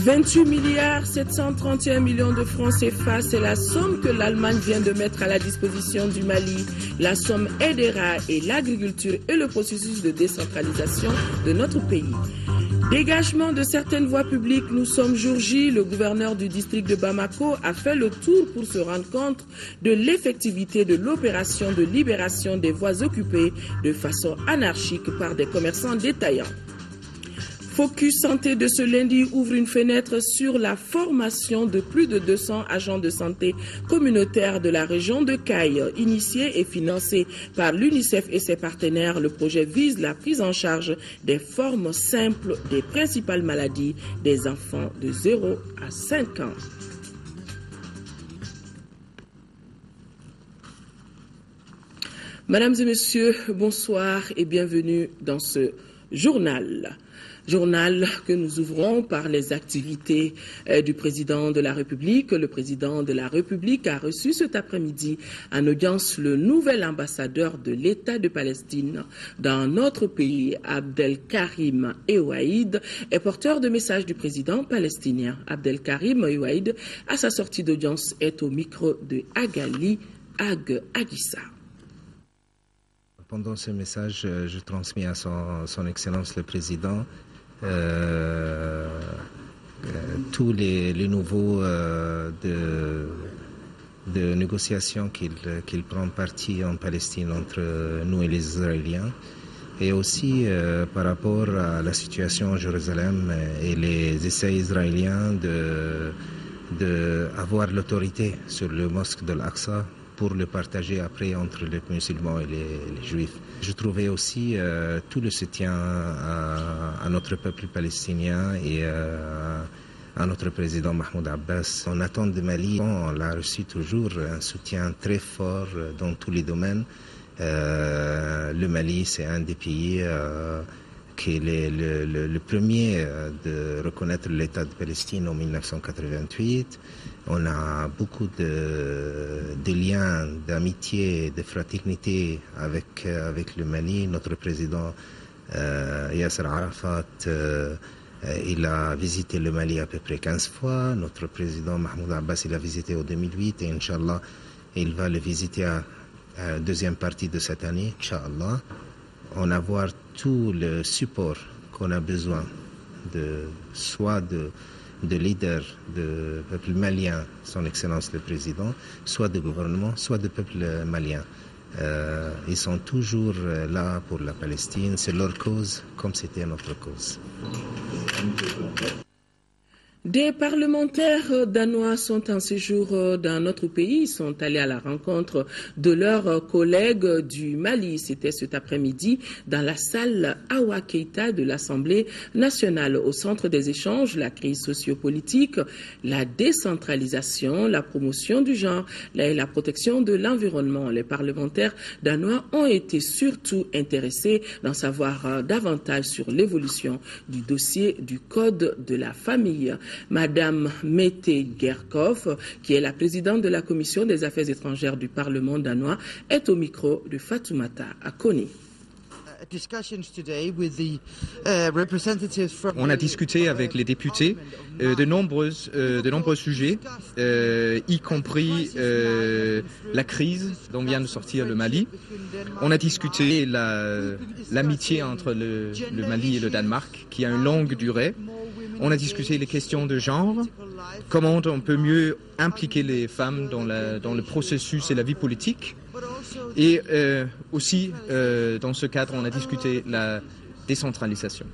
28 milliards 731 millions de francs CFA, c'est la somme que l'Allemagne vient de mettre à la disposition du Mali. La somme aidera et l'agriculture et le processus de décentralisation de notre pays. Dégagement de certaines voies publiques, nous sommes jour J. Le gouverneur du district de Bamako a fait le tour pour se rendre compte de l'effectivité de l'opération de libération des voies occupées de façon anarchique par des commerçants détaillants. Focus Santé de ce lundi ouvre une fenêtre sur la formation de plus de 200 agents de santé communautaires de la région de Caille. Initié et financé par l'UNICEF et ses partenaires, le projet vise la prise en charge des formes simples des principales maladies des enfants de 0 à 5 ans. Mesdames et messieurs, bonsoir et bienvenue dans ce journal. Journal que nous ouvrons par les activités du président de la République. Le président de la République a reçu cet après-midi en audience le nouvel ambassadeur de l'État de Palestine dans notre pays, Abdelkarim Eouaïd, est porteur de messages du président palestinien. Abdelkarim Eouaïd, à sa sortie d'audience, est au micro de Agali Agissa. Pendant ce message, je transmets à son Excellence le Président tous les nouveaux de négociations qu'il prend parti en Palestine entre nous et les Israéliens, et aussi par rapport à la situation à Jérusalem et les essais israéliens d'avoir l'autorité sur le mosquée de l'Aqsa pour le partager après entre les musulmans et les juifs. Je trouvais aussi tout le soutien à notre peuple palestinien et à notre président Mahmoud Abbas. On attend de Mali, on a reçu toujours un soutien très fort dans tous les domaines. Le Mali, c'est un des pays qui est le premier de reconnaître l'État de Palestine en 1988. On a beaucoup de liens d'amitié, de fraternité avec le Mali. Notre président Yasser Arafat, il a visité le Mali à peu près 15 fois. Notre président Mahmoud Abbas, il a visité en 2008 et Inch'Allah, il va le visiter à la deuxième partie de cette année, Inch'Allah. On a avoir tout le support qu'on a besoin soit de leaders de peuple malien, son Excellence le Président, soit de gouvernement, soit de peuple malien. Ils sont toujours là pour la Palestine, c'est leur cause comme c'était notre cause. Des parlementaires danois sont en séjour dans notre pays. Ils sont allés à la rencontre de leurs collègues du Mali. C'était cet après-midi dans la salle Awa Keita de l'Assemblée nationale. Au centre des échanges, la crise sociopolitique, la décentralisation, la promotion du genre et la protection de l'environnement. Les parlementaires danois ont été surtout intéressés d'en savoir davantage sur l'évolution du dossier du Code de la famille. Madame Mette Gerkov, qui est la présidente de la Commission des Affaires étrangères du Parlement danois, est au micro de Fatoumata Akoni. On a discuté avec les députés de nombreux sujets, y compris la crise dont vient de sortir le Mali. On a discuté l'amitié entre le Mali et le Danemark, qui a une longue durée. On a discuté les questions de genre, comment on peut mieux impliquer les femmes dans le processus et la vie politique. Et aussi, dans ce cadre, on a discuté la décentralisation.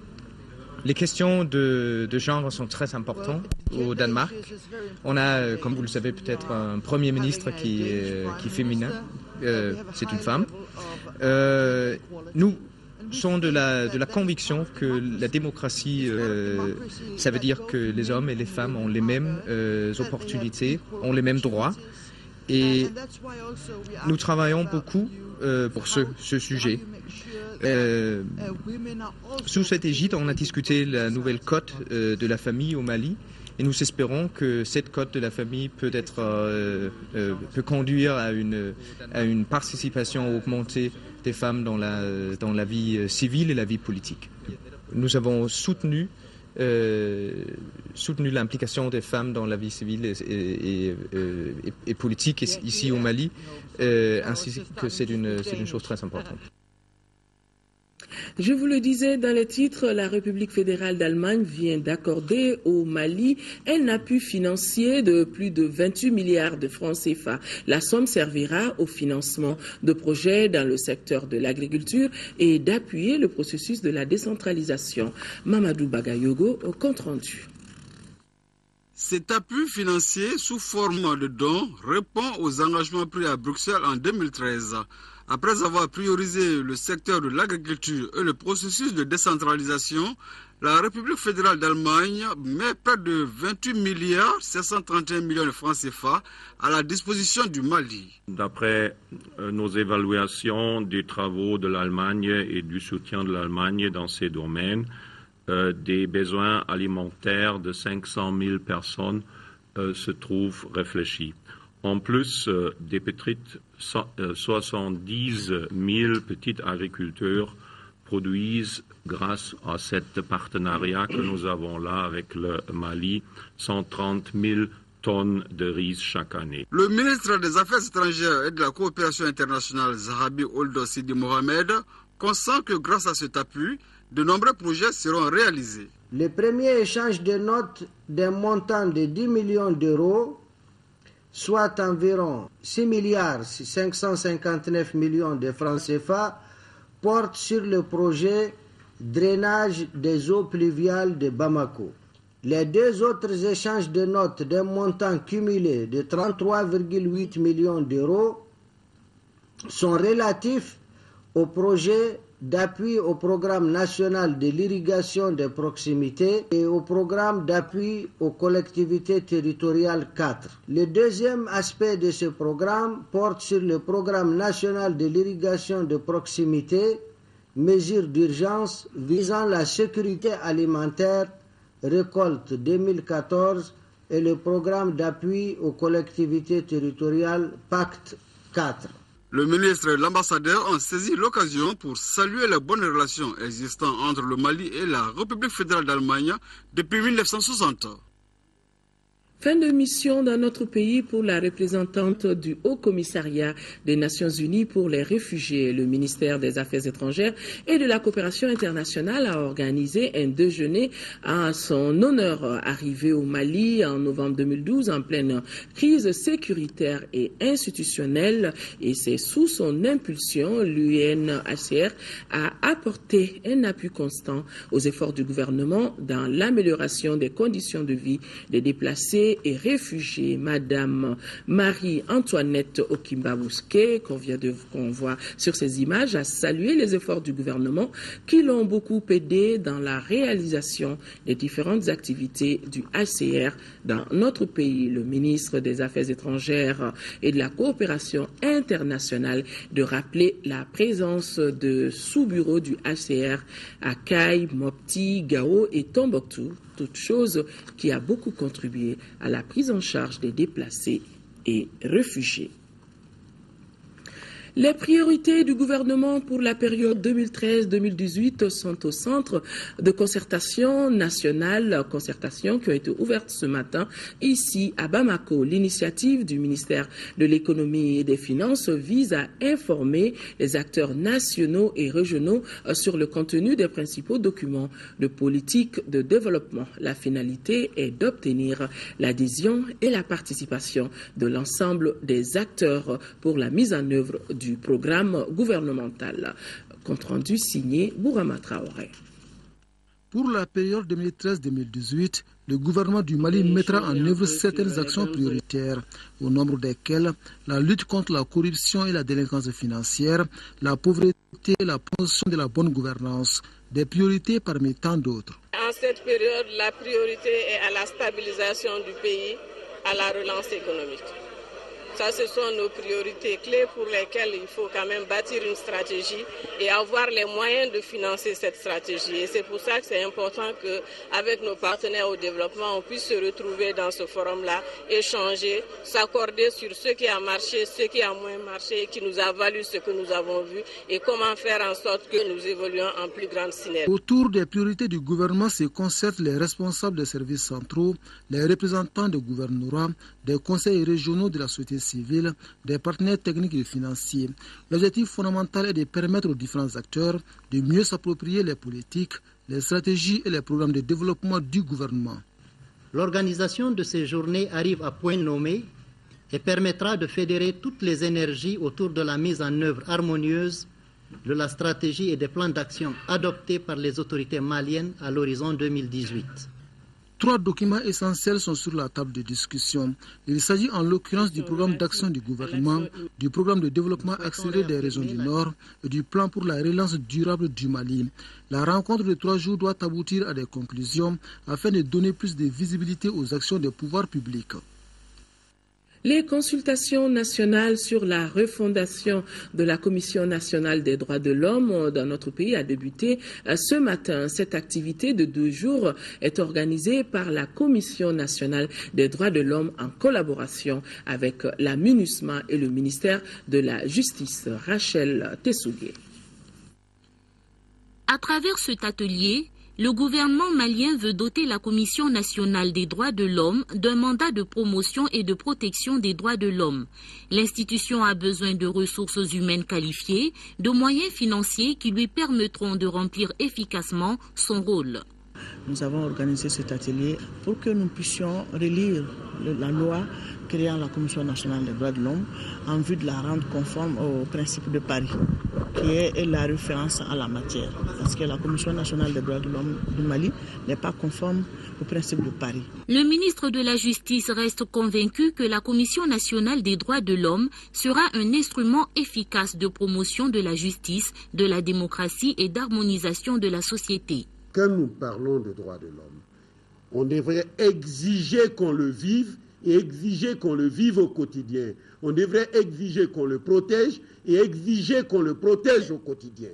Les questions de genre sont très importantes au Danemark. On a, comme vous le savez peut-être, un Premier ministre qui est féminin. C'est une femme. Nous sont de la conviction que la démocratie, ça veut dire que les hommes et les femmes ont les mêmes opportunités, ont les mêmes droits. Et nous travaillons beaucoup pour ce sujet. Sous cette égide, on a discuté la nouvelle cote de la famille au Mali. Et nous espérons que cette cote de la famille peut conduire à une participation augmentée des femmes dans la vie civile et la vie politique. Nous avons soutenu soutenu l'implication des femmes dans la vie civile et politique ici au Mali, ainsi que c'est une chose très importante. Je vous le disais dans les titres, la République fédérale d'Allemagne vient d'accorder au Mali un appui financier de plus de 28 milliards de francs CFA. La somme servira au financement de projets dans le secteur de l'agriculture et d'appuyer le processus de la décentralisation. Mamadou Bagayogo au compte rendu. Cet appui financier sous forme de dons répond aux engagements pris à Bruxelles en 2013. Après avoir priorisé le secteur de l'agriculture et le processus de décentralisation, la République fédérale d'Allemagne met près de 28 milliards 731 millions de francs CFA à la disposition du Mali. D'après nos évaluations des travaux de l'Allemagne et du soutien de l'Allemagne dans ces domaines, des besoins alimentaires de 500 000 personnes se trouvent réfléchis. En plus, des petites 70 000 petits agriculteurs produisent, grâce à ce partenariat que nous avons là avec le Mali, 130 000 tonnes de riz chaque année. Le ministre des Affaires étrangères et de la coopération internationale, Zahabi Ould Sidi Mohamed, consent que grâce à cet appui, de nombreux projets seront réalisés. Le premier échange de notes d'un montant de 10 millions d'euros, soit environ 6 milliards 559 millions de francs CFA, porte sur le projet drainage des eaux pluviales de Bamako. Les deux autres échanges de notes d'un montant cumulé de 33,8 millions d'euros sont relatifs au projet d'appui au programme national de l'irrigation de proximité et au programme d'appui aux collectivités territoriales 4. Le deuxième aspect de ce programme porte sur le programme national de l'irrigation de proximité, mesures d'urgence visant la sécurité alimentaire, récolte 2014 et le programme d'appui aux collectivités territoriales Pacte 4. Le ministre et l'ambassadeur ont saisi l'occasion pour saluer les bonnes relations existantes entre le Mali et la République fédérale d'Allemagne depuis 1960. Fin de mission dans notre pays pour la représentante du Haut Commissariat des Nations Unies pour les réfugiés. Le ministère des Affaires étrangères et de la coopération internationale a organisé un déjeuner à son honneur. Arrivé au Mali en novembre 2012 en pleine crise sécuritaire et institutionnelle, et c'est sous son impulsion, l'UNHCR a apporté un appui constant aux efforts du gouvernement dans l'amélioration des conditions de vie des déplacés et réfugiés. Madame Marie-Antoinette Okimba-Bousquet, qu'on voit sur ces images, a salué les efforts du gouvernement qui l'ont beaucoup aidé dans la réalisation des différentes activités du HCR dans notre pays. Le ministre des Affaires étrangères et de la coopération internationale de rappeler la présence de sous-bureaux du HCR à Kay, Mopti, Gao et Tombouctou, toute chose qui a beaucoup contribué à la prise en charge des déplacés et réfugiés. Les priorités du gouvernement pour la période 2013-2018 sont au centre de concertation nationale, concertation qui a été ouverte ce matin ici à Bamako. L'initiative du ministère de l'économie et des finances vise à informer les acteurs nationaux et régionaux sur le contenu des principaux documents de politique de développement. La finalité est d'obtenir l'adhésion et la participation de l'ensemble des acteurs pour la mise en œuvre du programme gouvernemental. Compte rendu signé Bourama Traoré. Pour la période 2013-2018, le gouvernement du Mali mettra en œuvre certaines actions prioritaires, au nombre desquelles la lutte contre la corruption et la délinquance financière, la pauvreté et la promotion de la bonne gouvernance, des priorités parmi tant d'autres. En cette période, la priorité est à la stabilisation du pays, à la relance économique. Ça, ce sont nos priorités clés pour lesquelles il faut quand même bâtir une stratégie et avoir les moyens de financer cette stratégie. Et c'est pour ça que c'est important qu'avec nos partenaires au développement, on puisse se retrouver dans ce forum-là, échanger, s'accorder sur ce qui a marché, ce qui a moins marché, qui nous a valu ce que nous avons vu et comment faire en sorte que nous évoluions en plus grande synergie. Autour des priorités du gouvernement se concertent les responsables des services centraux, les représentants des gouvernorats, des conseils régionaux de la société civile, des partenaires techniques et financiers. L'objectif fondamental est de permettre aux différents acteurs de mieux s'approprier les politiques, les stratégies et les programmes de développement du gouvernement. L'organisation de ces journées arrive à point nommé et permettra de fédérer toutes les énergies autour de la mise en œuvre harmonieuse de la stratégie et des plans d'action adoptés par les autorités maliennes à l'horizon 2018. 3 documents essentiels sont sur la table de discussion. Il s'agit en l'occurrence du programme d'action du gouvernement, du programme de développement accéléré des régions du Nord et du plan pour la relance durable du Mali. La rencontre de 3 jours doit aboutir à des conclusions afin de donner plus de visibilité aux actions des pouvoirs publics. Les consultations nationales sur la refondation de la Commission nationale des droits de l'homme dans notre pays a débuté ce matin. Cette activité de 2 jours est organisée par la Commission nationale des droits de l'homme en collaboration avec la MINUSMA et le ministère de la Justice. Rachel Tessougué. À travers cet atelier, le gouvernement malien veut doter la Commission nationale des droits de l'homme d'un mandat de promotion et de protection des droits de l'homme. L'institution a besoin de ressources humaines qualifiées, de moyens financiers qui lui permettront de remplir efficacement son rôle. Nous avons organisé cet atelier pour que nous puissions relire la loi créant la Commission nationale des droits de l'homme en vue de la rendre conforme au principe de Paris, qui est la référence à la matière. Parce que la Commission nationale des droits de l'homme du Mali n'est pas conforme au principe de Paris. Le ministre de la Justice reste convaincu que la Commission nationale des droits de l'homme sera un instrument efficace de promotion de la justice, de la démocratie et d'harmonisation de la société. Quand nous parlons de droits de l'homme, on devrait exiger qu'on le vive et exiger qu'on le vive au quotidien. On devrait exiger qu'on le protège et exiger qu'on le protège au quotidien.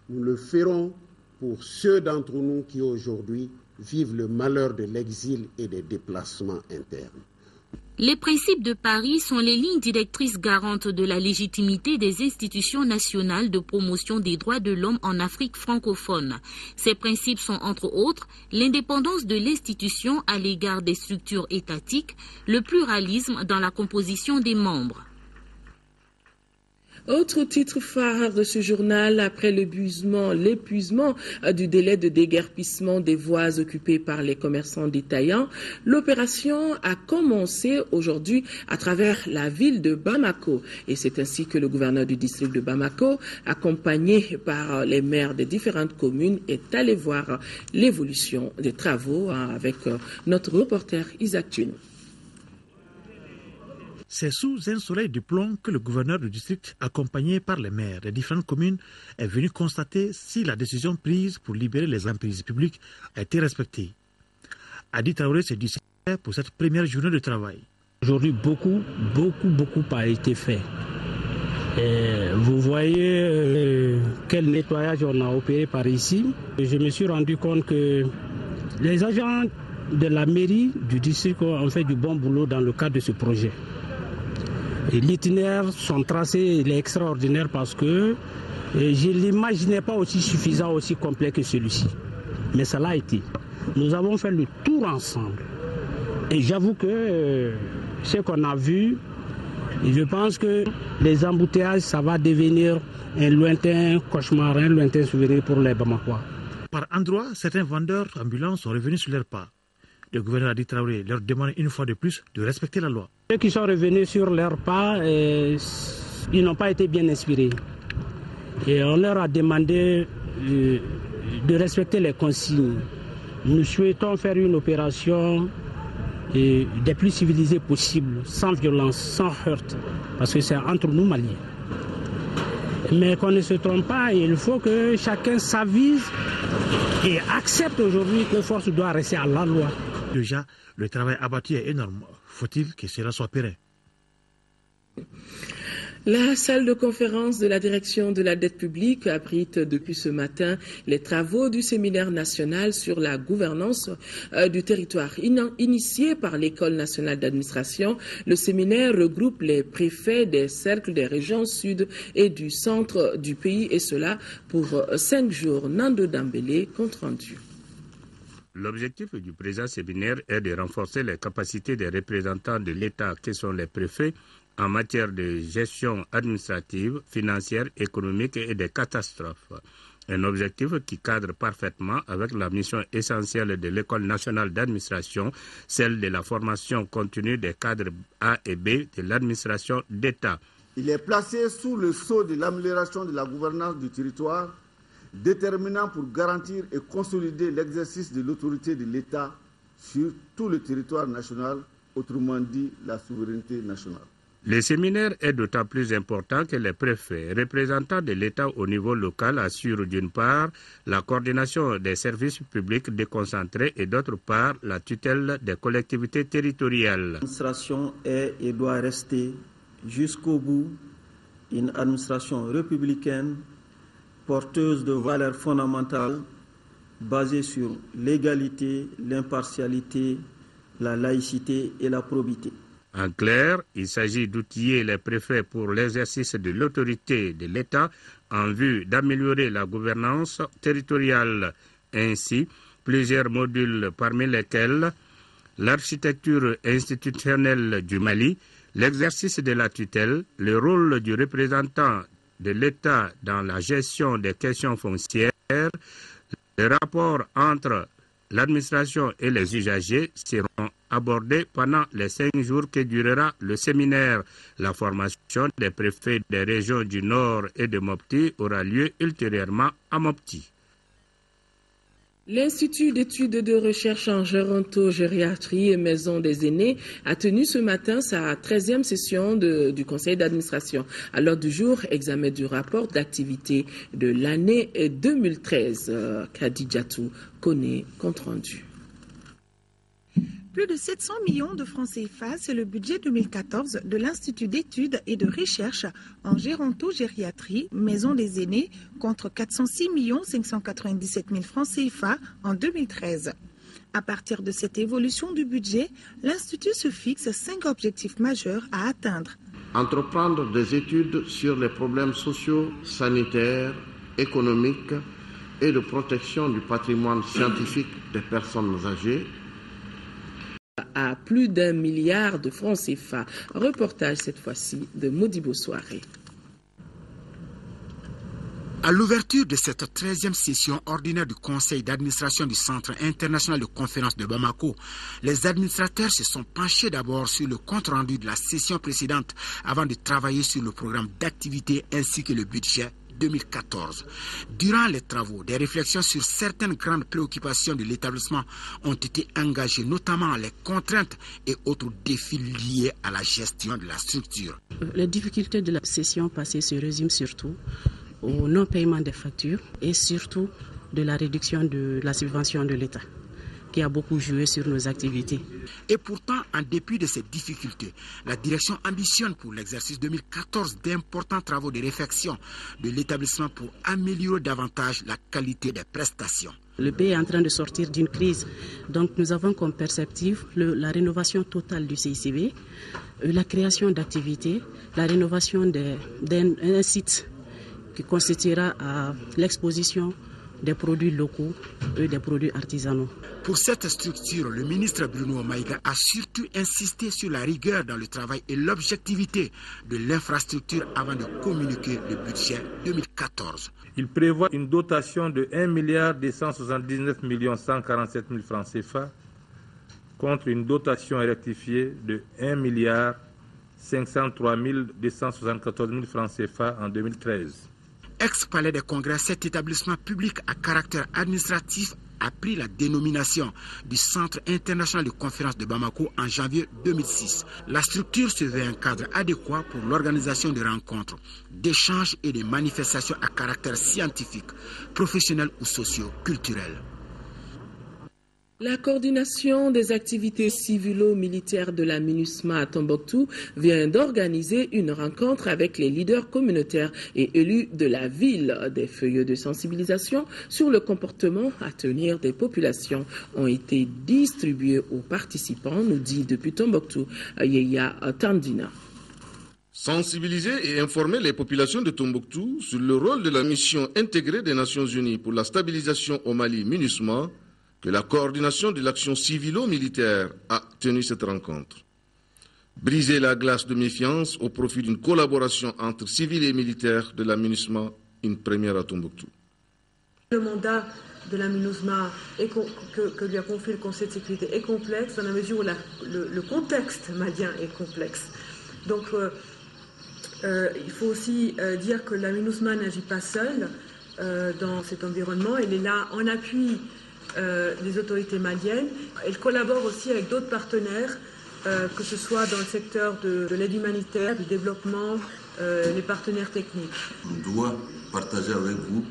Nous le ferons pour ceux d'entre nous qui aujourd'hui vivent le malheur de l'exil et des déplacements internes. Les principes de Paris sont les lignes directrices garantes de la légitimité des institutions nationales de promotion des droits de l'homme en Afrique francophone. Ces principes sont entre autres l'indépendance de l'institution à l'égard des structures étatiques, le pluralisme dans la composition des membres. Autre titre phare de ce journal, après l'épuisement du délai de déguerpissement des voies occupées par les commerçants détaillants, l'opération a commencé aujourd'hui à travers la ville de Bamako. Et c'est ainsi que le gouverneur du district de Bamako, accompagné par les maires des différentes communes, est allé voir l'évolution des travaux avec notre reporter Isaac Thune. C'est sous un soleil de plomb que le gouverneur du district, accompagné par les maires des différentes communes, est venu constater si la décision prise pour libérer les emprises publiques a été respectée. Adi Traoré s'est dit pour cette première journée de travail. Aujourd'hui, beaucoup a été fait. Et vous voyez quel nettoyage on a opéré par ici. Je me suis rendu compte que les agents de la mairie du district ont fait du bon boulot dans le cadre de ce projet. L'itinéraire sont tracés, il est extraordinaire parce que je ne l'imaginais pas aussi suffisant, aussi complet que celui-ci. Mais ça l'a été. Nous avons fait le tour ensemble. Et j'avoue que ce qu'on a vu, je pense que les embouteillages, ça va devenir un lointain cauchemar, un lointain souvenir pour les Bamakois. Par endroits, certains vendeurs ambulants sont revenus sur leurs pas. Le gouverneur Adi Traoré leur demande une fois de plus de respecter la loi. Ceux qui sont revenus sur leurs pas, ils n'ont pas été bien inspirés. Et on leur a demandé de respecter les consignes. Nous souhaitons faire une opération des plus civilisées possibles, sans violence, sans heurts, parce que c'est entre nous Maliens. Mais qu'on ne se trompe pas, il faut que chacun s'avise et accepte aujourd'hui que force doit rester à la loi. Déjà, le travail abattu est énorme. Faut-il que cela soit pérenne? La salle de conférence de la direction de la dette publique abrite depuis ce matin les travaux du séminaire national sur la gouvernance du territoire. Initié par l'École nationale d'administration, le séminaire regroupe les préfets des cercles des régions sud et du centre du pays, et cela pour 5 jours. Nando Dambélé, compte rendu. L'objectif du présent séminaire est de renforcer les capacités des représentants de l'État, qui sont les préfets, en matière de gestion administrative, financière, économique et des catastrophes. Un objectif qui cadre parfaitement avec la mission essentielle de l'École nationale d'administration, celle de la formation continue des cadres A et B de l'administration d'État. Il est placé sous le sceau de l'amélioration de la gouvernance du territoire, déterminant pour garantir et consolider l'exercice de l'autorité de l'État sur tout le territoire national, autrement dit la souveraineté nationale. Le séminaire est d'autant plus important que les préfets, représentants de l'État au niveau local, assurent d'une part la coordination des services publics déconcentrés et d'autre part la tutelle des collectivités territoriales. L'administration est et doit rester jusqu'au bout une administration républicaine porteuse de valeurs fondamentales basées sur l'égalité, l'impartialité, la laïcité et la probité. En clair, il s'agit d'outiller les préfets pour l'exercice de l'autorité de l'État en vue d'améliorer la gouvernance territoriale. Ainsi, plusieurs modules parmi lesquels l'architecture institutionnelle du Mali, l'exercice de la tutelle, le rôle du représentant de l'État dans la gestion des questions foncières, le rapport entre l'administration et les usagers seront abordés pendant les 5 jours que durera le séminaire. La formation des préfets des régions du Nord et de Mopti aura lieu ultérieurement à Mopti. L'Institut d'études de recherche en gérontogériatrie et maison des aînés a tenu ce matin sa 13e session du conseil d'administration. À l'ordre du jour, examen du rapport d'activité de l'année 2013. Khadijatou connaît compte rendu. Plus de 700 millions de francs CFA, c'est le budget 2014 de l'Institut d'études et de recherche en gérontogériatrie, maison des aînés, contre 406 597 000 francs CFA en 2013. À partir de cette évolution du budget, l'Institut se fixe 5 objectifs majeurs à atteindre. Entreprendre des études sur les problèmes sociaux, sanitaires, économiques et de protection du patrimoine scientifique des personnes âgées, à plus d'1 milliard de francs CFA. Reportage cette fois-ci de Modibo Soirée. À l'ouverture de cette 13e session ordinaire du conseil d'administration du Centre international de conférence de Bamako, les administrateurs se sont penchés d'abord sur le compte-rendu de la session précédente avant de travailler sur le programme d'activité ainsi que le budget 2014. Durant les travaux, des réflexions sur certaines grandes préoccupations de l'établissement ont été engagées, notamment les contraintes et autres défis liés à la gestion de la structure. Les difficultés de la session passée se résument surtout au non-paiement des factures et surtout de la réduction de la subvention de l'État, qui a beaucoup joué sur nos activités. Et pourtant, en dépit de ces difficultés, la direction ambitionne pour l'exercice 2014 d'importants travaux de réflexion de l'établissement pour améliorer davantage la qualité des prestations. Le pays est en train de sortir d'une crise, donc nous avons comme perspective la rénovation totale du CICB, la création d'activités, la rénovation d'un site qui constituera à l'exposition des produits locaux et des produits artisanaux. Pour cette structure, le ministre Bruno Maïga a surtout insisté sur la rigueur dans le travail et l'objectivité de l'infrastructure avant de communiquer le budget 2014. Il prévoit une dotation de 1 279 147 000 francs CFA contre une dotation rectifiée de 1 503 274 000 francs CFA en 2013. Ex-palais des congrès, cet établissement public à caractère administratif a pris la dénomination du Centre international de conférence de Bamako en janvier 2006. La structure se veut un cadre adéquat pour l'organisation de rencontres, d'échanges et de manifestations à caractère scientifique, professionnel ou socio-culturel. La coordination des activités civilo-militaires de la MINUSMA à Tombouctou vient d'organiser une rencontre avec les leaders communautaires et élus de la ville. Des feuillets de sensibilisation sur le comportement à tenir des populations ont été distribués aux participants, nous dit depuis Tombouctou Yeya Tandina. Sensibiliser et informer les populations de Tombouctou sur le rôle de la mission intégrée des Nations Unies pour la stabilisation au Mali MINUSMA, que la coordination de l'action civilo-militaire a tenu cette rencontre. Briser la glace de méfiance au profit d'une collaboration entre civils et militaires de la MINUSMA, une première à Tombouctou. Le mandat de la MINUSMA que lui a confié le Conseil de sécurité est complexe dans la mesure où le contexte malien est complexe. Donc il faut aussi dire que la MINUSMA n'agit pas seule dans cet environnement. Elle est là en appui des autorités maliennes. Elle collabore aussi avec d'autres partenaires, que ce soit dans le secteur de l'aide humanitaire, du développement, les partenaires techniques. On doit partager avec vous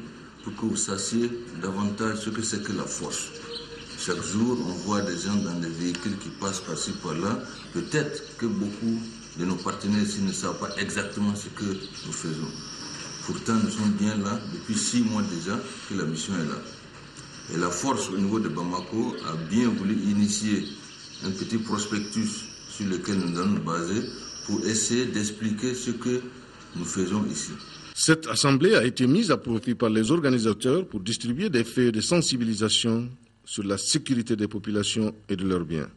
pour que vous sachiez davantage ce que c'est que la force. Chaque jour, on voit des gens dans des véhicules qui passent par-ci, par-là. Peut-être que beaucoup de nos partenaires ici ne savent pas exactement ce que nous faisons. Pourtant, nous sommes bien là depuis 6 mois déjà que la mission est là. Et la force au niveau de Bamako a bien voulu initier un petit prospectus sur lequel nous allons nous baser pour essayer d'expliquer ce que nous faisons ici. Cette assemblée a été mise à profit par les organisateurs pour distribuer des feuilles de sensibilisation sur la sécurité des populations et de leurs biens.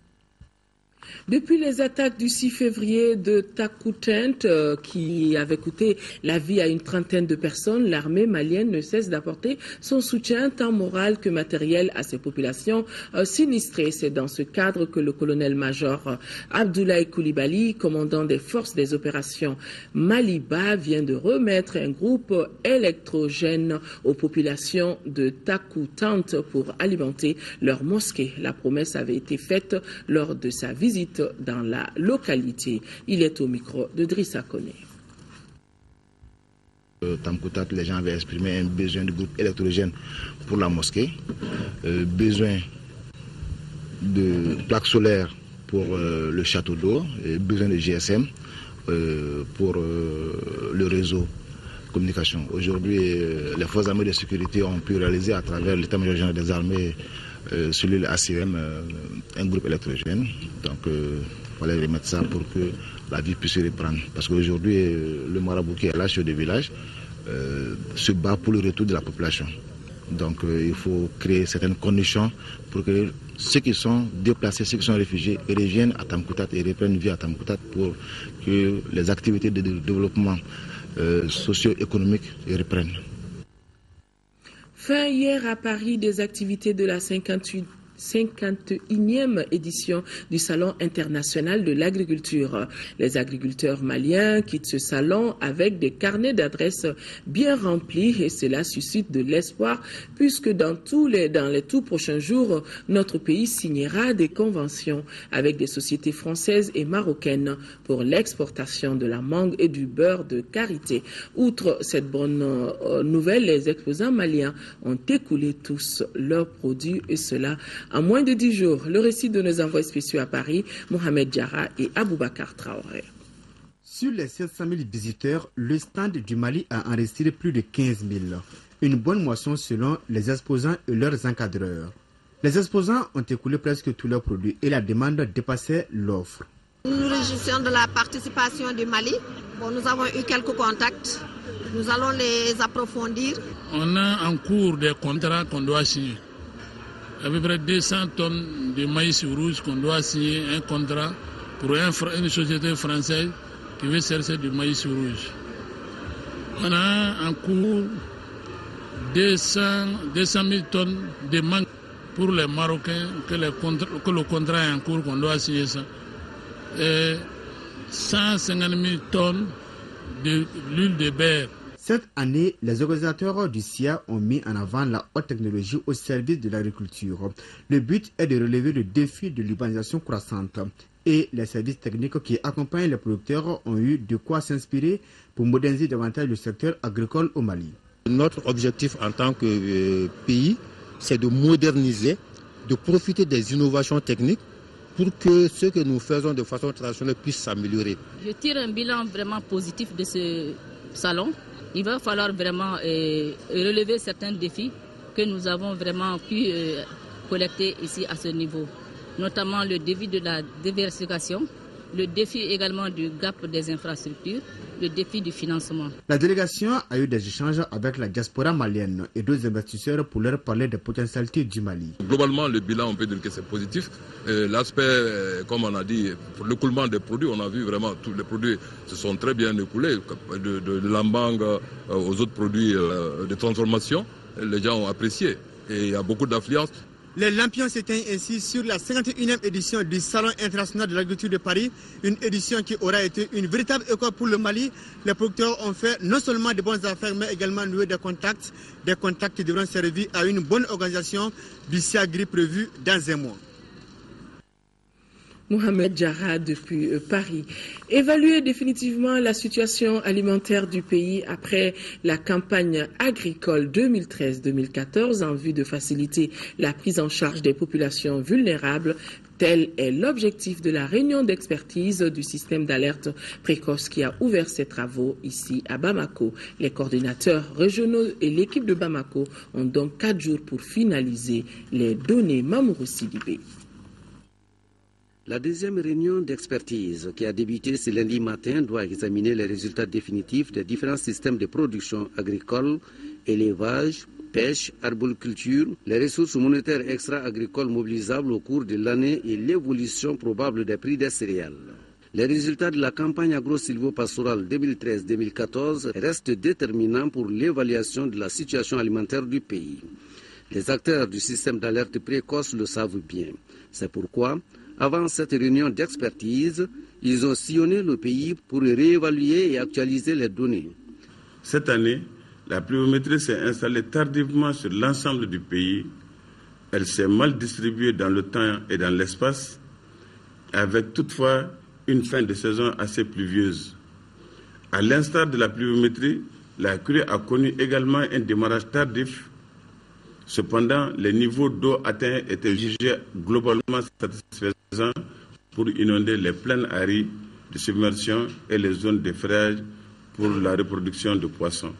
Depuis les attaques du 6 février de Takoutent, qui avaient coûté la vie à une trentaine de personnes, l'armée malienne ne cesse d'apporter son soutien tant moral que matériel à ces populations sinistrées. C'est dans ce cadre que le colonel-major Abdoulaye Koulibaly, commandant des forces des opérations Maliba, vient de remettre un groupe électrogène aux populations de Takoutent pour alimenter leur mosquée. La promesse avait été faite lors de sa visite dans la localité. Il est au micro de Drissa Koné. Tamkoutat, les gens avaient exprimé un besoin de groupe électrogène pour la mosquée, besoin de plaques solaires pour le château d'eau, et besoin de GSM pour le réseau de communication. Aujourd'hui, les forces armées de sécurité ont pu réaliser à travers l'état-major général des armées sur l'île ACM, un groupe électrogène. Donc, il fallait remettre ça pour que la vie puisse reprendre. Parce qu'aujourd'hui, le marabout qui est là sur des villages se bat pour le retour de la population. Donc, il faut créer certaines conditions pour que ceux qui sont déplacés, ceux qui sont réfugiés, reviennent à Tamkoutat et reprennent vie à Tamkoutat pour que les activités de développement socio-économique reprennent. Fin hier à Paris des activités de la 51e édition du Salon international de l'agriculture. Les agriculteurs maliens quittent ce salon avec des carnets d'adresses bien remplis et cela suscite de l'espoir puisque dans les tout prochains jours, notre pays signera des conventions avec des sociétés françaises et marocaines pour l'exportation de la mangue et du beurre de karité. Outre cette bonne nouvelle, les exposants maliens ont écoulé tous leurs produits et cela en moins de 10 jours. Le récit de nos envois spéciaux à Paris, Mohamed Diarra et Aboubakar Traoré. Sur les 700 000 visiteurs, le stand du Mali a enregistré plus de 15 000. Une bonne moisson selon les exposants et leurs encadreurs. Les exposants ont écoulé presque tous leurs produits et la demande dépassait l'offre. Nous nous réjouissons de la participation du Mali. Nous avons eu quelques contacts. Nous allons les approfondir. On a en cours des contrats qu'on doit signer. À peu près 200 tonnes de maïs rouge qu'on doit signer un contrat pour une société française qui veut chercher du maïs rouge. On a en cours 200 000 tonnes de mangue pour les Marocains, que le contrat est en cours, qu'on doit signer ça. Et 150 000 tonnes de l'huile de beurre. Cette année, les organisateurs du SIA ont mis en avant la haute technologie au service de l'agriculture. Le but est de relever le défi de l'urbanisation croissante. Et les services techniques qui accompagnent les producteurs ont eu de quoi s'inspirer pour moderniser davantage le secteur agricole au Mali. Notre objectif en tant que pays, c'est de moderniser, de profiter des innovations techniques pour que ce que nous faisons de façon traditionnelle puisse s'améliorer. Je tire un bilan vraiment positif de ce salon. Il va falloir vraiment relever certains défis que nous avons vraiment pu collecter ici à ce niveau, notamment le défi de la diversification, le défi également du gap des infrastructures, le défi du financement. La délégation a eu des échanges avec la diaspora malienne et d'autres investisseurs pour leur parler des potentialités du Mali. Globalement, le bilan, on peut dire que c'est positif. L'aspect, comme on a dit, pour l'écoulement des produits, on a vu vraiment tous les produits se sont très bien écoulés, de l'ambang aux autres produits de transformation. Les gens ont apprécié et il y a beaucoup d'affluence. Les lampions s'éteignent ainsi sur la 51e édition du Salon international de l'agriculture de Paris, une édition qui aura été une véritable école pour le Mali. Les producteurs ont fait non seulement de bonnes affaires, mais également noué des contacts qui devront servir à une bonne organisation du SIAGRI prévu dans un mois. Mohamed Jarrah depuis Paris. Évaluer définitivement la situation alimentaire du pays après la campagne agricole 2013-2014 en vue de faciliter la prise en charge des populations vulnérables. Tel est l'objectif de la réunion d'expertise du système d'alerte précoce qui a ouvert ses travaux ici à Bamako. Les coordinateurs régionaux et l'équipe de Bamako ont donc 4 jours pour finaliser les données. Mamourou Sidibé. La deuxième réunion d'expertise qui a débuté ce lundi matin doit examiner les résultats définitifs des différents systèmes de production agricole, élevage, pêche, arboriculture, les ressources monétaires extra-agricoles mobilisables au cours de l'année et l'évolution probable des prix des céréales. Les résultats de la campagne agro-silvopastorale 2013-2014 restent déterminants pour l'évaluation de la situation alimentaire du pays. Les acteurs du système d'alerte précoce le savent bien. C'est pourquoi, avant cette réunion d'expertise, ils ont sillonné le pays pour réévaluer et actualiser les données. Cette année, la pluviométrie s'est installée tardivement sur l'ensemble du pays. Elle s'est mal distribuée dans le temps et dans l'espace, avec toutefois une fin de saison assez pluvieuse. À l'instar de la pluviométrie, la crue a connu également un démarrage tardif. Cependant, les niveaux d'eau atteints étaient jugés globalement satisfaisants pour inonder les plaines arides de submersion et les zones de fraises pour la reproduction de poissons.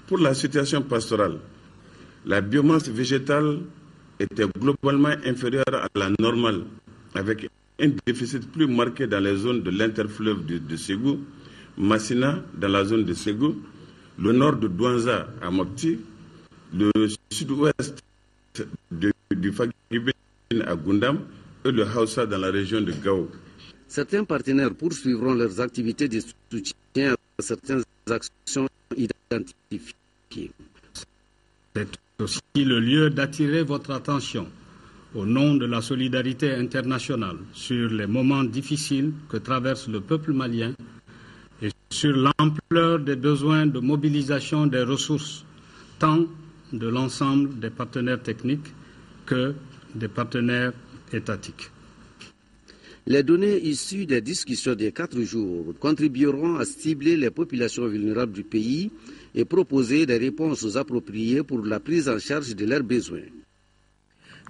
Pour la situation pastorale, la biomasse végétale était globalement inférieure à la normale, avec un déficit plus marqué dans les zones de l'interfleuve de Ségou, Massina dans la zone de Ségou, le nord de Douanza à Mopti, le sud-ouest du Fagibé à Gundam et le Hausa dans la région de Gao. Certains partenaires poursuivront leurs activités de soutien à certaines actions identifiées. C'est aussi le lieu d'attirer votre attention au nom de la solidarité internationale sur les moments difficiles que traverse le peuple malien et sur l'ampleur des besoins de mobilisation des ressources, tant de l'ensemble des partenaires techniques que des partenaires étatiques. Les données issues des discussions des 4 jours contribueront à cibler les populations vulnérables du pays et proposer des réponses appropriées pour la prise en charge de leurs besoins.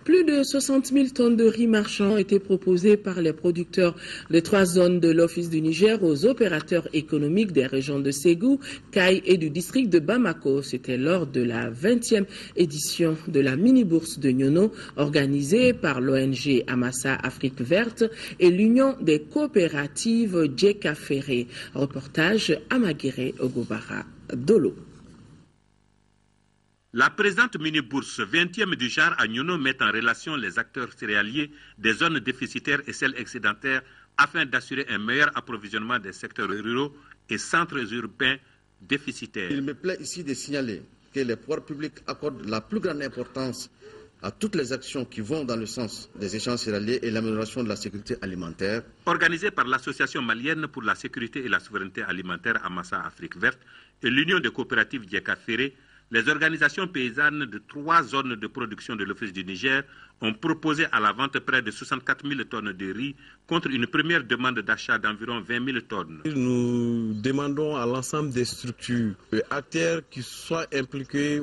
Plus de 60 000 tonnes de riz marchand ont été proposées par les producteurs de 3 zones de l'Office du Niger aux opérateurs économiques des régions de Ségou, Kayes et du district de Bamako. C'était lors de la 20e édition de la mini-bourse de Nyono, organisée par l'ONG Amassa Afrique Verte et l'Union des coopératives Djeka Ferré. Reportage Amaguéré Ogobara Dolo. La présente mini-bourse 20e du genre à Nyono met en relation les acteurs céréaliers des zones déficitaires et celles excédentaires afin d'assurer un meilleur approvisionnement des secteurs ruraux et centres urbains déficitaires. Il me plaît ici de signaler que les pouvoirs publics accordent la plus grande importance à toutes les actions qui vont dans le sens des échanges céréaliers et l'amélioration de la sécurité alimentaire. Organisée par l'Association malienne pour la sécurité et la souveraineté alimentaire Amassa Afrique Verte et l'Union des coopératives Djeka Ferré, les organisations paysannes de 3 zones de production de l'Office du Niger ont proposé à la vente près de 64 000 tonnes de riz contre une première demande d'achat d'environ 20 000 tonnes. Nous demandons à l'ensemble des structures et acteurs qui soient impliqués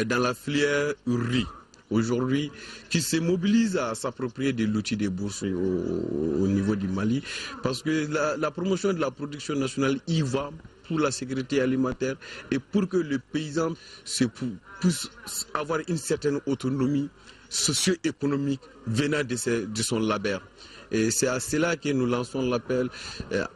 dans la filière riz aujourd'hui qui se mobilisent à s'approprier de l'outil des bourses au niveau du Mali, parce que la promotion de la production nationale y va pour la sécurité alimentaire et pour que le paysan puisse avoir une certaine autonomie socio-économique venant de son labeur. Et c'est à cela que nous lançons l'appel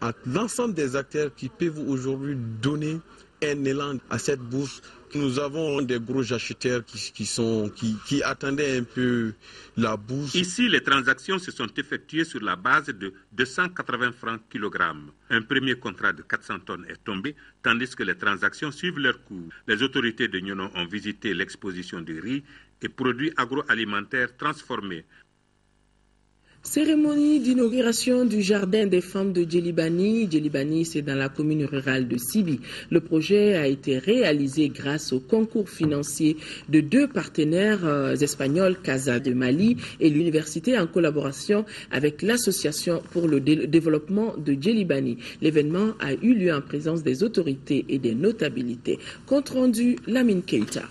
à l'ensemble des acteurs qui peuvent aujourd'hui donner un élan à cette bourse. Nous avons des gros acheteurs qui attendaient un peu la bourse. Ici, les transactions se sont effectuées sur la base de 280 francs kilogramme. Un premier contrat de 400 tonnes est tombé, tandis que les transactions suivent leur cours. Les autorités de Nyono ont visité l'exposition du riz et produits agroalimentaires transformés. Cérémonie d'inauguration du jardin des femmes de Djelibani. Djelibani, c'est dans la commune rurale de Sibi. Le projet a été réalisé grâce au concours financier de 2 partenaires espagnols, Casa de Mali et l'université, en collaboration avec l'association pour le développement de Djelibani. L'événement a eu lieu en présence des autorités et des notabilités. Compte rendu, Lamine Keita.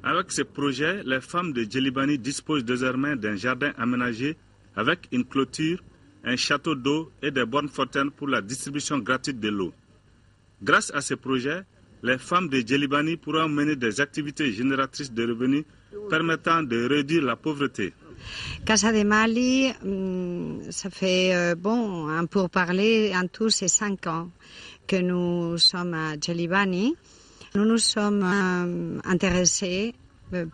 Avec ce projet, les femmes de Djelibani disposent désormais d'un jardin aménagé avec une clôture, un château d'eau et des bornes fontaines pour la distribution gratuite de l'eau. Grâce à ce projet, les femmes de Djelibani pourront mener des activités génératrices de revenus permettant de réduire la pauvreté. Casa de Mali, ça fait un pourparler, en tout c'est 5 ans que nous sommes à Djelibani. Nous nous sommes intéressés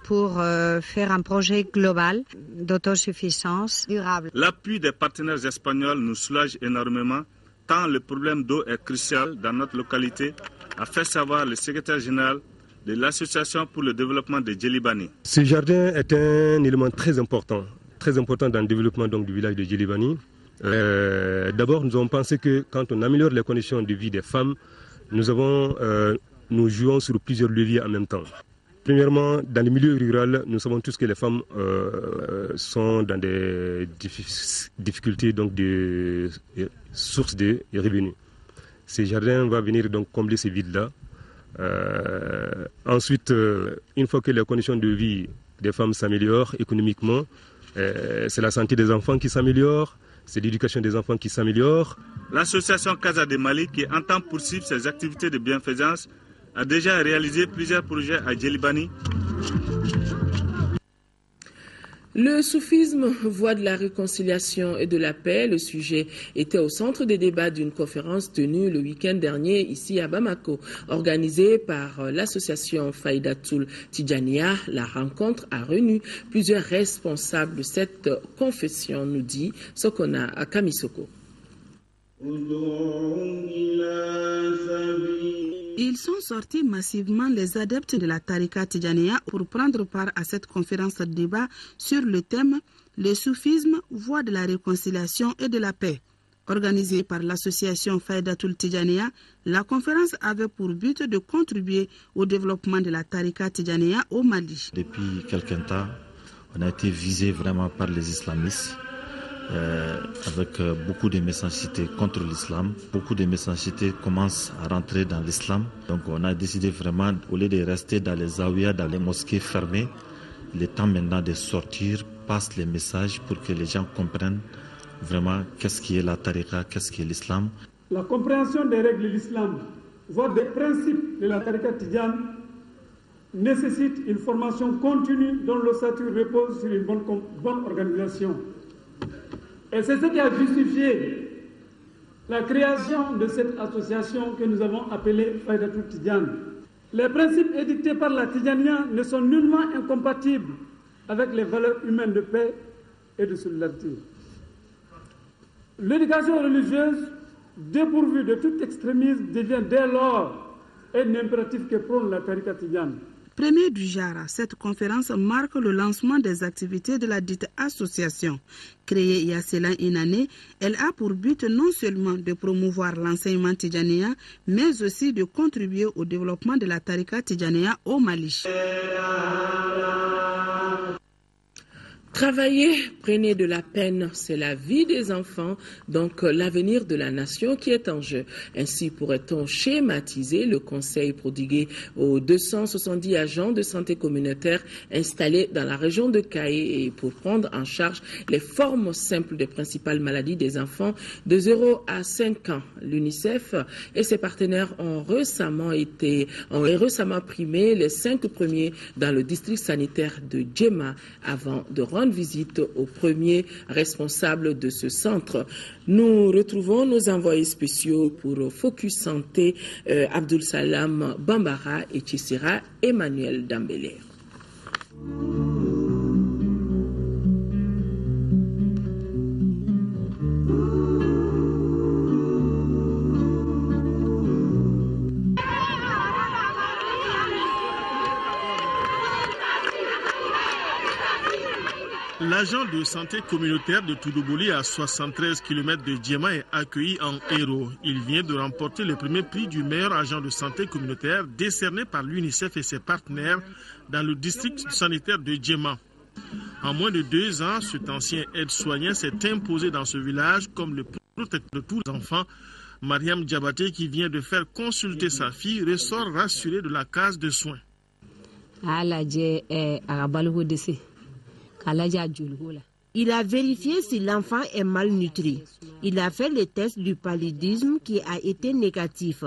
pour faire un projet global d'autosuffisance durable. L'appui des partenaires espagnols nous soulage énormément, tant le problème d'eau est crucial dans notre localité, a fait savoir le secrétaire général de l'Association pour le développement de Djelibani. Ce jardin est un élément très important dans le développement du village de Djelibani. D'abord, nous avons pensé que quand on améliore les conditions de vie des femmes, nous jouons sur plusieurs leviers en même temps. Premièrement, dans le milieu rural, nous savons tous que les femmes sont dans des difficultés de sources de revenus. Ce jardin va venir donc combler ces vides-là. Ensuite, une fois que les conditions de vie des femmes s'améliorent économiquement, c'est la santé des enfants qui s'améliore, c'est l'éducation des enfants qui s'améliore. L'association Casa de Mali, qui entend poursuivre ses activités de bienfaisance, a déjà réalisé plusieurs projets à Djelibani. Le soufisme, voie de la réconciliation et de la paix, le sujet était au centre des débats d'une conférence tenue le week-end dernier ici à Bamako. Organisée par l'association Faidatul Tidjania, la rencontre a réuni plusieurs responsables de cette confession, nous dit Sokona Kamisoko. Ils sont sortis massivement, les adeptes de la Tarika Tidjania, pour prendre part à cette conférence de débat sur le thème « Le soufisme, voie de la réconciliation et de la paix ». Organisée par l'association Faidatul Tidjania, la conférence avait pour but de contribuer au développement de la Tarika Tidjania au Mali. Depuis quelque temps, on a été visé vraiment par les islamistes. Avec beaucoup de méchanceté contre l'islam. Beaucoup de méchanceté commencent à rentrer dans l'islam. Donc on a décidé vraiment, au lieu de rester dans les zawiyas, dans les mosquées fermées, il est temps maintenant de sortir, passer les messages pour que les gens comprennent vraiment qu'est-ce qui est la tariqa, qu'est-ce qui est l'islam. La compréhension des règles de l'islam, voire des principes de la tariqa tidjane, nécessite une formation continue dont l'ossature repose sur une bonne organisation. Et c'est ce qui a justifié la création de cette association que nous avons appelée Faidatul Tidjane. Les principes édictés par la Tidjania ne sont nullement incompatibles avec les valeurs humaines de paix et de solidarité. L'éducation religieuse, dépourvue de tout extrémisme, devient dès lors un impératif que prône la Tarika Tidjane. Premier du genre, cette conférence marque le lancement des activités de la dite association. Créée il y a cela une année, elle a pour but non seulement de promouvoir l'enseignement tidjanien, mais aussi de contribuer au développement de la Tarika Tidjania au Mali. Travailler, prenez de la peine, c'est la vie des enfants, donc l'avenir de la nation qui est en jeu. Ainsi pourrait-on schématiser le conseil prodigué aux 270 agents de santé communautaire installés dans la région de Kaé et pour prendre en charge les formes simples des principales maladies des enfants de 0 à 5 ans. L'UNICEF et ses partenaires ont récemment primé les 5 premiers dans le district sanitaire de Djema avant de rendre visite aux premiers responsables de ce centre. Nous retrouvons nos envoyés spéciaux pour Focus Santé, Abdul Salam Bambara et Tchissira Emmanuel Dambélé. L'agent de santé communautaire de Toudouboli à 73 km de Djema est accueilli en héros. Il vient de remporter le premier prix du meilleur agent de santé communautaire décerné par l'UNICEF et ses partenaires dans le district sanitaire de Djema. En moins de 2 ans, cet ancien aide-soignant s'est imposé dans ce village comme le protecteur de tous les enfants. Mariam Diabaté, qui vient de faire consulter sa fille, ressort rassurée de la case de soins. Il a vérifié si l'enfant est malnutri. Il a fait le test du paludisme qui a été négatif.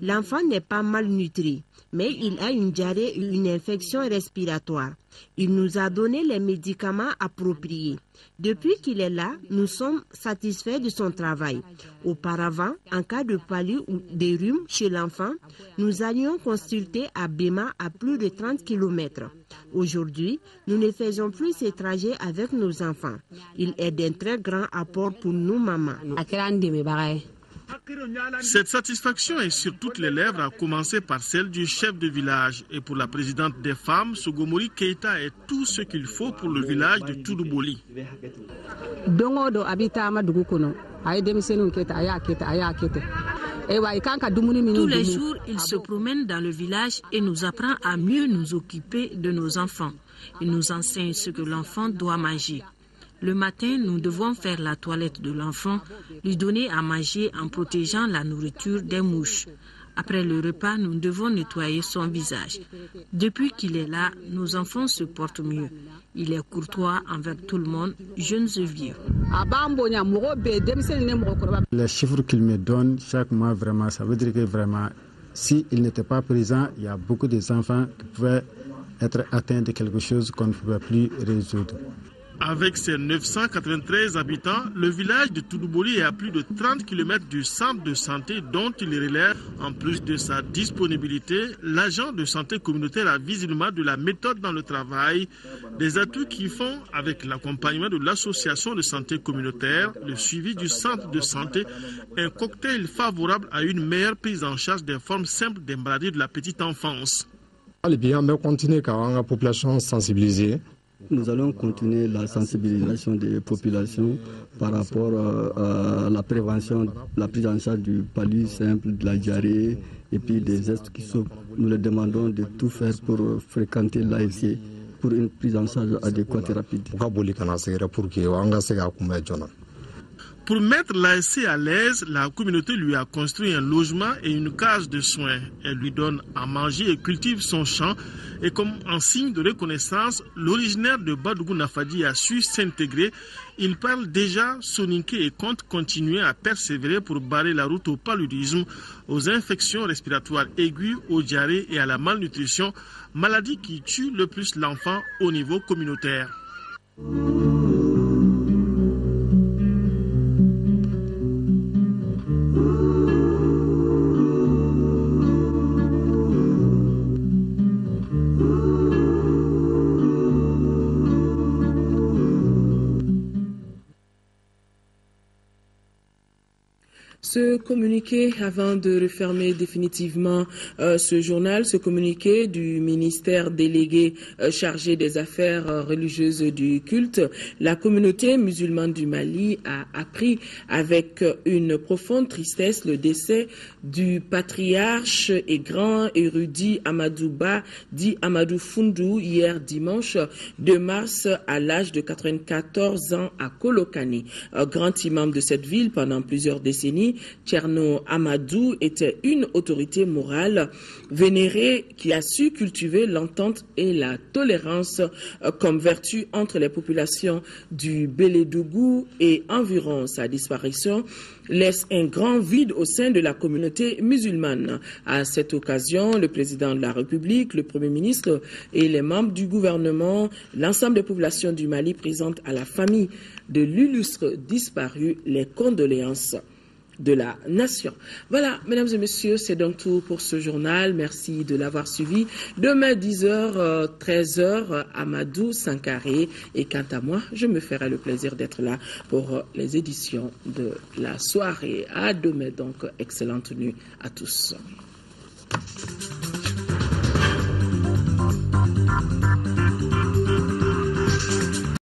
L'enfant n'est pas malnutri, mais il a une diarrhée et une infection respiratoire. Il nous a donné les médicaments appropriés. Depuis qu'il est là, nous sommes satisfaits de son travail. Auparavant, en cas de palu ou de rhume chez l'enfant, nous allions consulter à Bema à plus de 30 km. Aujourd'hui, nous ne faisons plus ces trajets avec nos enfants. Il est d'un très grand apport pour nous, maman. Cette satisfaction est sur toutes les lèvres, à commencer par celle du chef de village. Et pour la présidente des femmes, Sogomori Keita est tout ce qu'il faut pour le village de Toudouboli. Tous les jours, il se promène dans le village et nous apprend à mieux nous occuper de nos enfants. Il nous enseigne ce que l'enfant doit manger. Le matin, nous devons faire la toilette de l'enfant, lui donner à manger en protégeant la nourriture des mouches. Après le repas, nous devons nettoyer son visage. Depuis qu'il est là, nos enfants se portent mieux. Il est courtois envers tout le monde, jeunes et vieux. Les chiffres qu'il me donne chaque mois, vraiment, ça veut dire que vraiment, s'il n'était pas présent, il y a beaucoup d'enfants qui pouvaient être atteints de quelque chose qu'on ne pouvait plus résoudre. Avec ses 993 habitants, le village de Toudouboli est à plus de 30 km du centre de santé dont il relève. En plus de sa disponibilité, l'agent de santé communautaire a visiblement de la méthode dans le travail, des atouts qui font, avec l'accompagnement de l'association de santé communautaire, le suivi du centre de santé, un cocktail favorable à une meilleure prise en charge des formes simples des maladies de la petite enfance. On va continuer car la population sensibilisée. Nous allons continuer la sensibilisation des populations par rapport à la prévention, la prise en charge du palu simple, de la diarrhée et puis des gestes qui sont. Nous leur demandons de tout faire pour fréquenter l'AFC pour une prise en charge adéquate et rapide. Pour mettre l'ASC à l'aise, la communauté lui a construit un logement et une case de soins. Elle lui donne à manger et cultive son champ. Et comme en signe de reconnaissance, l'originaire de Badougou Nafadi a su s'intégrer. Il parle déjà soninké et compte continuer à persévérer pour barrer la route au paludisme, aux infections respiratoires aiguës, aux diarrhées et à la malnutrition, maladie qui tue le plus l'enfant au niveau communautaire. Ce communiqué, avant de refermer définitivement ce journal, ce communiqué du ministère délégué chargé des affaires religieuses du culte, la communauté musulmane du Mali a appris avec une profonde tristesse le décès du patriarche et grand érudit Amadouba, dit Amadou Foundou, hier dimanche 2 mars à l'âge de 94 ans à Kolokani. Grand imam de cette ville pendant plusieurs décennies, Tcherno Amadou était une autorité morale vénérée qui a su cultiver l'entente et la tolérance comme vertu entre les populations du Bélédougou et environ. Sa disparition laisse un grand vide au sein de la communauté musulmane. À cette occasion, le président de la République, le Premier ministre et les membres du gouvernement, l'ensemble des populations du Mali présentent à la famille de l'illustre disparu les condoléances de la nation. Voilà, mesdames et messieurs, c'est donc tout pour ce journal. Merci de l'avoir suivi. Demain, 10h, 13h, Amadou Sankaré. Et quant à moi, je me ferai le plaisir d'être là pour les éditions de la soirée. À demain, donc, excellente nuit à tous.